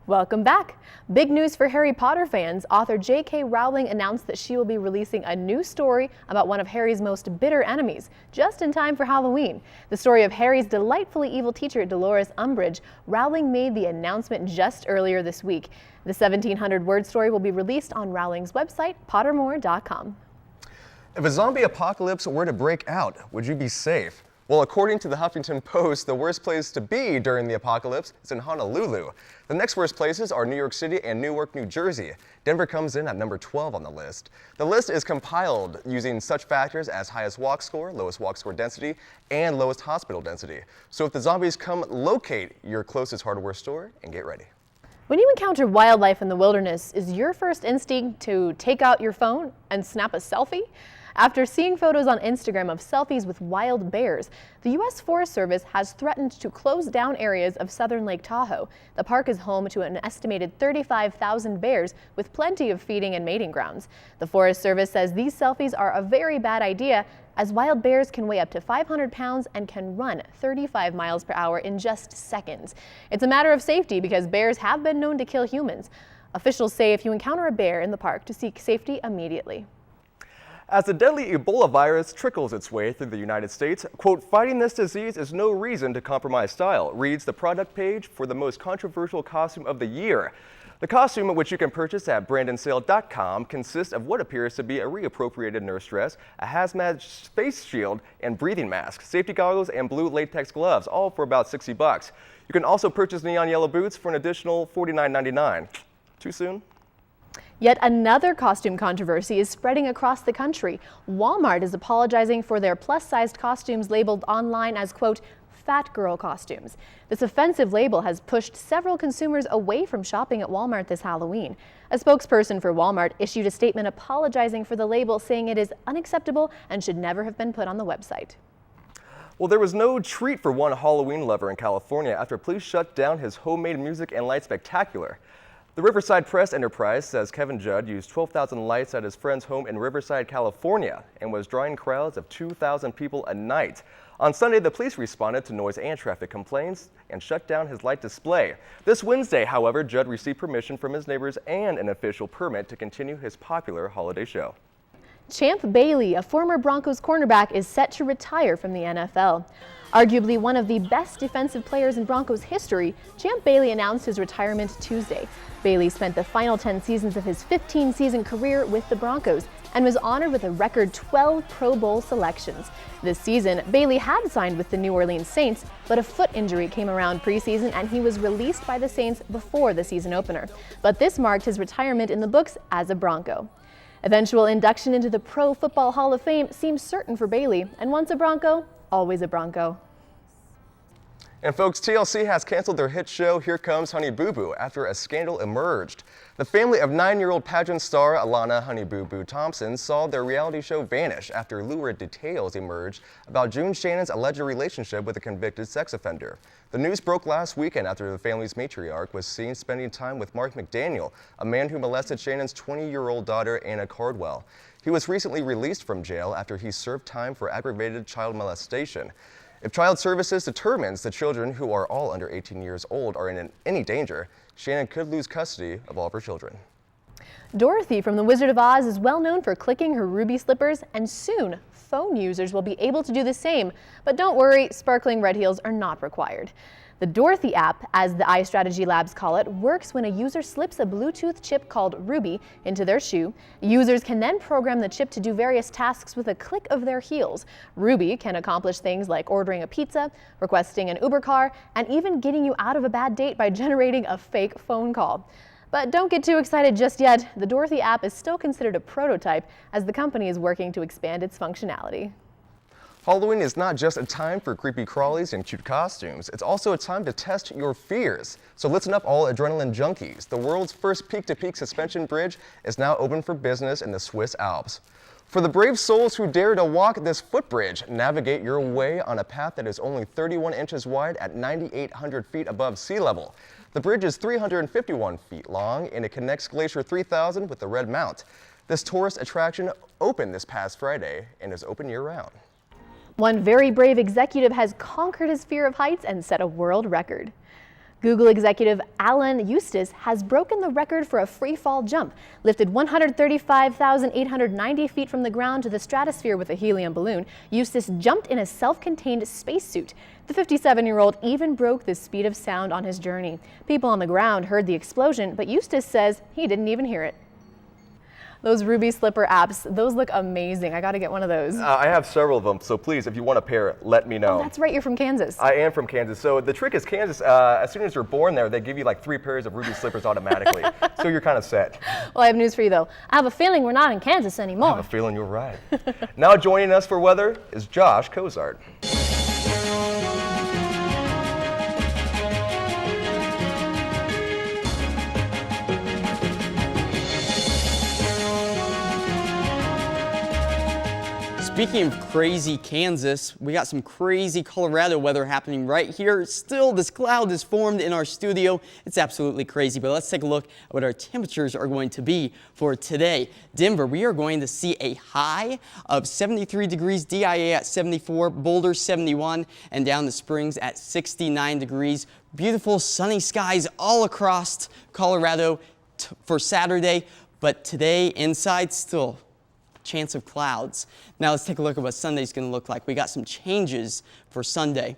Welcome back. Big news for Harry Potter fans. Author J.K. Rowling announced that she will be releasing a new story about one of Harry's most bitter enemies, just in time for Halloween. The story of Harry's delightfully evil teacher, Dolores Umbridge. Rowling made the announcement just earlier this week. The 1,700-word story will be released on Rowling's website, pottermore.com. If a zombie apocalypse were to break out, would you be safe? Well, according to the Huffington Post, the worst place to be during the apocalypse is in Honolulu. The next worst places are New York City and Newark, New Jersey. Denver comes in at number 12 on the list. The list is compiled using such factors as highest walk score, lowest walk score density, and lowest hospital density. So if the zombies come, locate your closest hardware store and get ready. When you encounter wildlife in the wilderness, is your first instinct to take out your phone and snap a selfie? After seeing photos on Instagram of selfies with wild bears, the U.S. Forest Service has threatened to close down areas of southern Lake Tahoe. The park is home to an estimated 35,000 bears with plenty of feeding and mating grounds. The Forest Service says these selfies are a very bad idea, as wild bears can weigh up to 500 pounds and can run 35 miles per hour in just seconds. It's a matter of safety because bears have been known to kill humans. Officials say if you encounter a bear in the park, to seek safety immediately. As the deadly Ebola virus trickles its way through the United States, quote, fighting this disease is no reason to compromise style, reads the product page for the most controversial costume of the year. The costume, which you can purchase at brandonsale.com, consists of what appears to be a reappropriated nurse dress, a hazmat face shield, and breathing mask, safety goggles, and blue latex gloves, all for about $60. You can also purchase neon yellow boots for an additional $49.99. Too soon? Yet another costume controversy is spreading across the country. Walmart is apologizing for their plus-sized costumes labeled online as, quote, fat girl costumes. This offensive label has pushed several consumers away from shopping at Walmart this Halloween. A spokesperson for Walmart issued a statement apologizing for the label, saying it is unacceptable and should never have been put on the website. Well, there was no treat for one Halloween lover in California after police shut down his homemade music and light spectacular. The Riverside Press Enterprise says Kevin Judd used 12,000 lights at his friend's home in Riverside, California, and was drawing crowds of 2,000 people a night. On Sunday, the police responded to noise and traffic complaints and shut down his light display. This Wednesday, however, Judd received permission from his neighbors and an official permit to continue his popular holiday show. Champ Bailey, a former Broncos cornerback, is set to retire from the NFL. Arguably one of the best defensive players in Broncos history, Champ Bailey announced his retirement Tuesday. Bailey spent the final 10 seasons of his 15-season career with the Broncos and was honored with a record 12 Pro Bowl selections. This season, Bailey had signed with the New Orleans Saints, but a foot injury came around preseason and he was released by the Saints before the season opener. But this marked his retirement in the books as a Bronco. Eventual induction into the Pro Football Hall of Fame seems certain for Bailey, and once a Bronco, always a Bronco. And folks, TLC has canceled their hit show Here Comes Honey Boo Boo after a scandal emerged. The family of 9-year-old pageant star Alana Honey Boo Boo Thompson saw their reality show vanish after lurid details emerged about June Shannon's alleged relationship with a convicted sex offender. The news broke last weekend after the family's matriarch was seen spending time with Mark McDaniel, a man who molested Shannon's 20-year-old daughter Anna Cardwell. He was recently released from jail after he served time for aggravated child molestation. If Child Services determines the children, who are all under 18 years old, are in any danger, Shannon could lose custody of all of her children. Dorothy from The Wizard of Oz is well known for clicking her ruby slippers, and soon phone users will be able to do the same. But don't worry, sparkling red heels are not required. The Dorothy app, as the iStrategy Labs call it, works when a user slips a Bluetooth chip called Ruby into their shoe. Users can then program the chip to do various tasks with a click of their heels. Ruby can accomplish things like ordering a pizza, requesting an Uber car, and even getting you out of a bad date by generating a fake phone call. But don't get too excited just yet. The Dorothy app is still considered a prototype, as the company is working to expand its functionality. Halloween is not just a time for creepy crawlies and cute costumes. It's also a time to test your fears. So listen up, all adrenaline junkies. The world's first peak-to-peak suspension bridge is now open for business in the Swiss Alps. For the brave souls who dare to walk this footbridge, navigate your way on a path that is only 31 inches wide at 9,800 feet above sea level. The bridge is 351 feet long and it connects Glacier 3000 with the Red Mount. This tourist attraction opened this past Friday and is open year-round. One very brave executive has conquered his fear of heights and set a world record. Google executive Alan Eustace has broken the record for a free fall jump, lifted 135,890 feet from the ground to the stratosphere with a helium balloon. Eustace jumped in a self-contained spacesuit. The 57-year-old even broke the speed of sound on his journey. People on the ground heard the explosion, but Eustace says he didn't even hear it. Those ruby slipper apps, those look amazing. I got to get one of those. I have several of them, so please, if you want a pair, let me know. Oh, that's right, you're from Kansas. I am from Kansas. So the trick is Kansas, as soon as you're born there, they give you like 3 pairs of ruby slippers automatically. So you're kind of set. Well, I have news for you though. I have a feeling we're not in Kansas anymore. I have a feeling you're right. Now joining us for weather is Josh Cozart. Speaking of crazy Kansas, we got some crazy Colorado weather happening right here. Still, this cloud is formed in our studio. It's absolutely crazy, but let's take a look at what our temperatures are going to be for today. Denver, we are going to see a high of 73 degrees, DIA at 74, Boulder 71, and down the Springs at 69 degrees. Beautiful sunny skies all across Colorado for Saturday, but today inside still chance of clouds. Now let's take a look at what Sunday's going to look like. We got some changes for Sunday.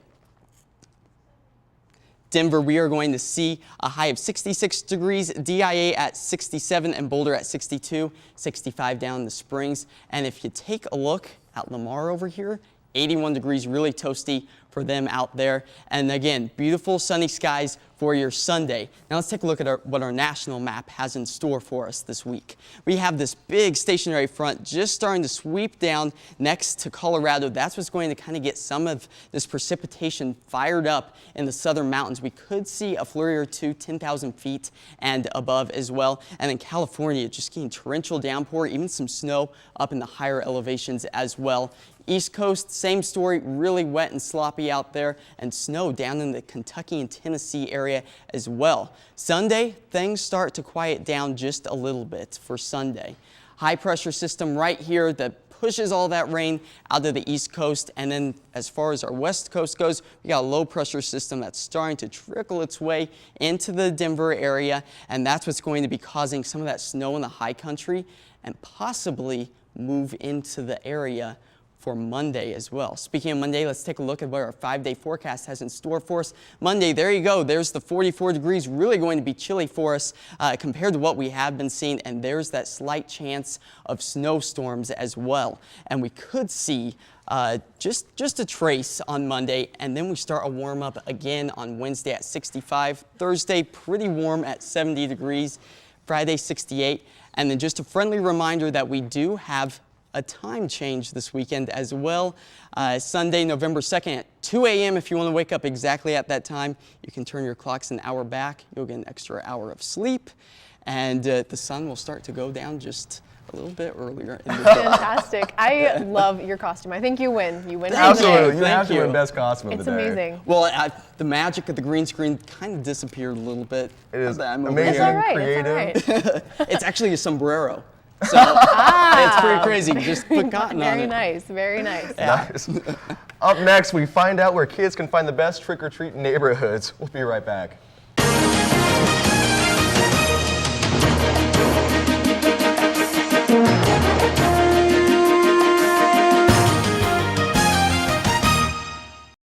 Denver, we are going to see a high of 66 degrees, DIA at 67, and Boulder at 62, 65 down in the Springs. And if you take a look at Lamar over here, 81 degrees, really toasty for them out there. And again, beautiful sunny skies for your Sunday. Now let's take a look at what our national map has in store for us this week. We have this big stationary front just starting to sweep down next to Colorado. That's what's going to kind of get some of this precipitation fired up in the southern mountains. We could see a flurry or two, 10,000 feet and above as well. And in California, just getting torrential downpour, even some snow up in the higher elevations as well. East Coast, same story, really wet and sloppy out there, and snow down in the Kentucky and Tennessee area as well. Sunday, things start to quiet down just a little bit for Sunday. High pressure system right here that pushes all that rain out of the East Coast, and then as far as our West Coast goes, we got a low pressure system that's starting to trickle its way into the Denver area, and that's what's going to be causing some of that snow in the high country and possibly move into the area for Monday as well. Speaking of Monday, let's take a look at what our 5-day forecast has in store for us. Monday, there you go. There's the 44 degrees, really going to be chilly for us compared to what we have been seeing, and there's that slight chance of snowstorms as well. And we could see just a trace on Monday, and then we start a warm up again on Wednesday at 65. Thursday, pretty warm at 70 degrees. Friday, 68. And then just a friendly reminder that we do have a time change this weekend as well. Sunday, November 2nd at 2 a.m. If you want to wake up exactly at that time, you can turn your clocks an hour back. You'll get an extra hour of sleep, and the sun will start to go down just a little bit earlier in the day. Fantastic. I love your costume. I think you win. You win. Absolutely. You Thank have to you. win best costume of It's the day. amazing. Well, the magic of the green screen kind of disappeared a little bit. It is I'm amazing, It's all right. creative. It's all right. It's actually a sombrero. So it's pretty crazy. You just put cotton on Very it. nice. Very nice. Nice. Up next, we find out where kids can find the best trick-or-treat neighborhoods. We'll be right back.